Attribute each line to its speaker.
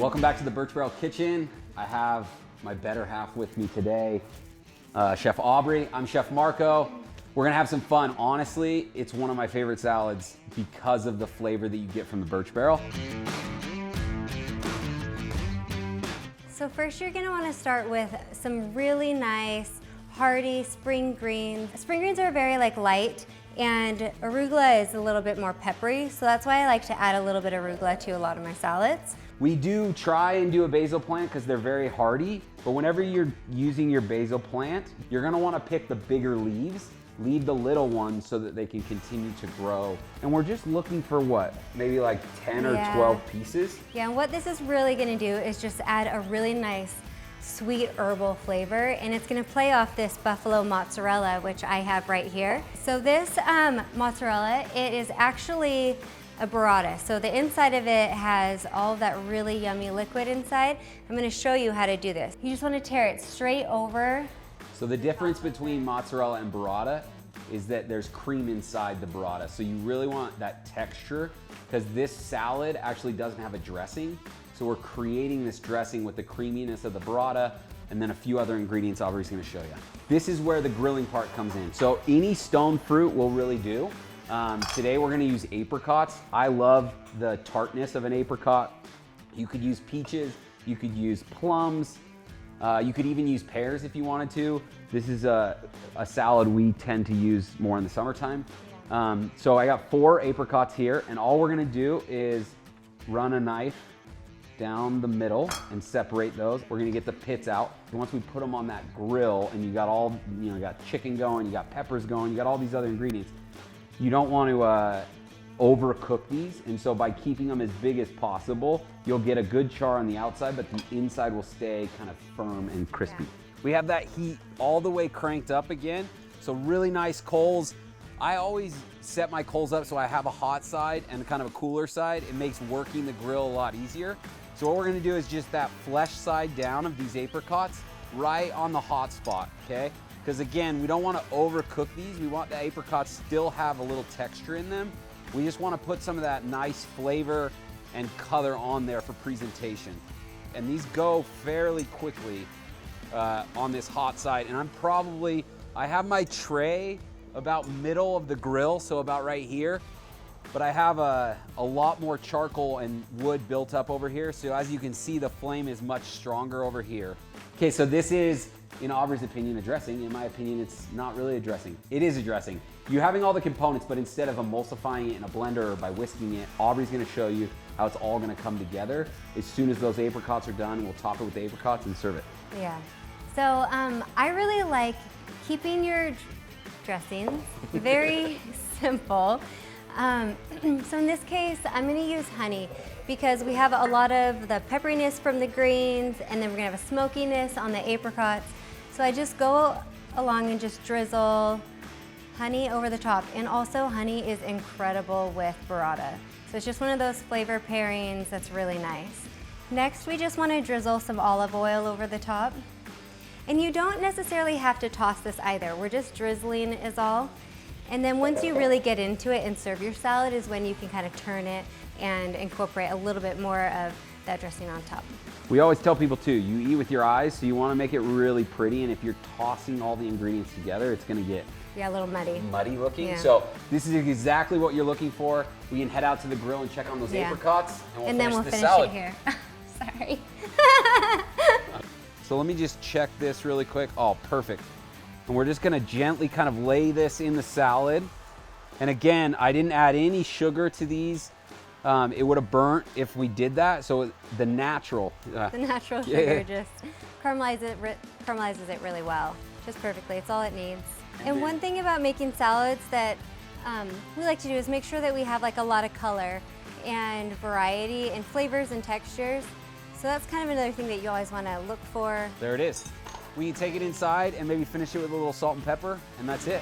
Speaker 1: Welcome back to the Birch Barrel Kitchen. I have my better half with me today, Chef Aubrey. I'm Chef Marco. We're gonna have some fun. Honestly, it's one of my favorite salads because of the flavor that you get from the Birch Barrel.
Speaker 2: So first you're gonna wanna start with some really nice, hearty spring greens. Spring greens are very light, and arugula is a little bit more peppery, so that's why I like to add a little bit of arugula to a lot of my salads.
Speaker 1: We do try and do a basil plant because they're very hardy, but whenever you're using your basil plant, you're gonna wanna pick the bigger leaves, leave the little ones so that they can continue to grow. And we're just looking for what? Maybe like 10 or 12 pieces?
Speaker 2: Yeah, and what this is really gonna do is just add a really nice, sweet herbal flavor, and it's gonna play off this buffalo mozzarella, which I have right here. So this mozzarella, it is actually a burrata. So the inside of it has all of that really yummy liquid inside. I'm gonna show you how to do this. You just wanna tear it straight over.
Speaker 1: So the difference between mozzarella and burrata is that there's cream inside the burrata. So you really want that texture because this salad actually doesn't have a dressing. So we're creating this dressing with the creaminess of the burrata and then a few other ingredients Aubrey's gonna show you. This is where the grilling part comes in. So any stone fruit will really do. Today we're gonna use apricots. I love the tartness of an apricot. You could use peaches, you could use plums, you could even use pears if you wanted to. This is a salad we tend to use more in the summertime. So I got 4 apricots here, and all we're gonna do is run a knife down the middle and separate those. We're gonna get the pits out. And once we put them on that grill and you got all, you got chicken going, you got peppers going, you got all these other ingredients, you don't want to overcook these. And so by keeping them as big as possible, you'll get a good char on the outside, but the inside will stay kind of firm and crispy. We have that heat all the way cranked up again. So really nice coals. I always set my coals up so I have a hot side and kind of a cooler side. It makes working the grill a lot easier. So what we're gonna do is just that flesh side down of these apricots right on the hot spot, okay? Because again, we don't wanna overcook these. We want the apricots still have a little texture in them. We just wanna put some of that nice flavor and color on there for presentation. And these go fairly quickly on this hot side. And I have my tray about middle of the grill, so about right here. But I have a lot more charcoal and wood built up over here. So as you can see, the flame is much stronger over here. Okay, so this is, in Aubrey's opinion, a dressing. In my opinion, it's not really a dressing. It is a dressing. You're having all the components, but instead of emulsifying it in a blender or by whisking it, Aubrey's gonna show you how it's all gonna come together as soon as those apricots are done. We'll top it with the apricots and serve it.
Speaker 2: Yeah. So I really like keeping your dressings very simple. So in this case, I'm gonna use honey because we have a lot of the pepperiness from the greens, and then we're gonna have a smokiness on the apricots. So I just go along and just drizzle honey over the top. And also honey is incredible with burrata. So it's just one of those flavor pairings that's really nice. Next, we just wanna drizzle some olive oil over the top. And you don't necessarily have to toss this either. We're just drizzling is all. And then once you really get into it and serve your salad is when you can kind of turn it and incorporate a little bit more of that dressing on top. We
Speaker 1: always tell people too, you eat with your eyes, so you want to make it really pretty, and if you're tossing all the ingredients together, it's going to get
Speaker 2: a little muddy
Speaker 1: looking.
Speaker 2: Yeah.
Speaker 1: So this is exactly what you're looking for. We can head out to the grill and check on those apricots, and we'll finish the salad.
Speaker 2: It here. Sorry.
Speaker 1: So let me just check this really quick. Oh, perfect. And we're just gonna gently kind of lay this in the salad. And again, I didn't add any sugar to these. It would have burnt if we did that. So the natural sugar
Speaker 2: just caramelizes it really well. Just perfectly, it's all it needs. And one thing about making salads that we like to do is make sure that we have a lot of color and variety and flavors and textures. So that's kind of another thing that you always wanna look for.
Speaker 1: There it is. We can take it inside and maybe finish it with a little salt and pepper, and that's it.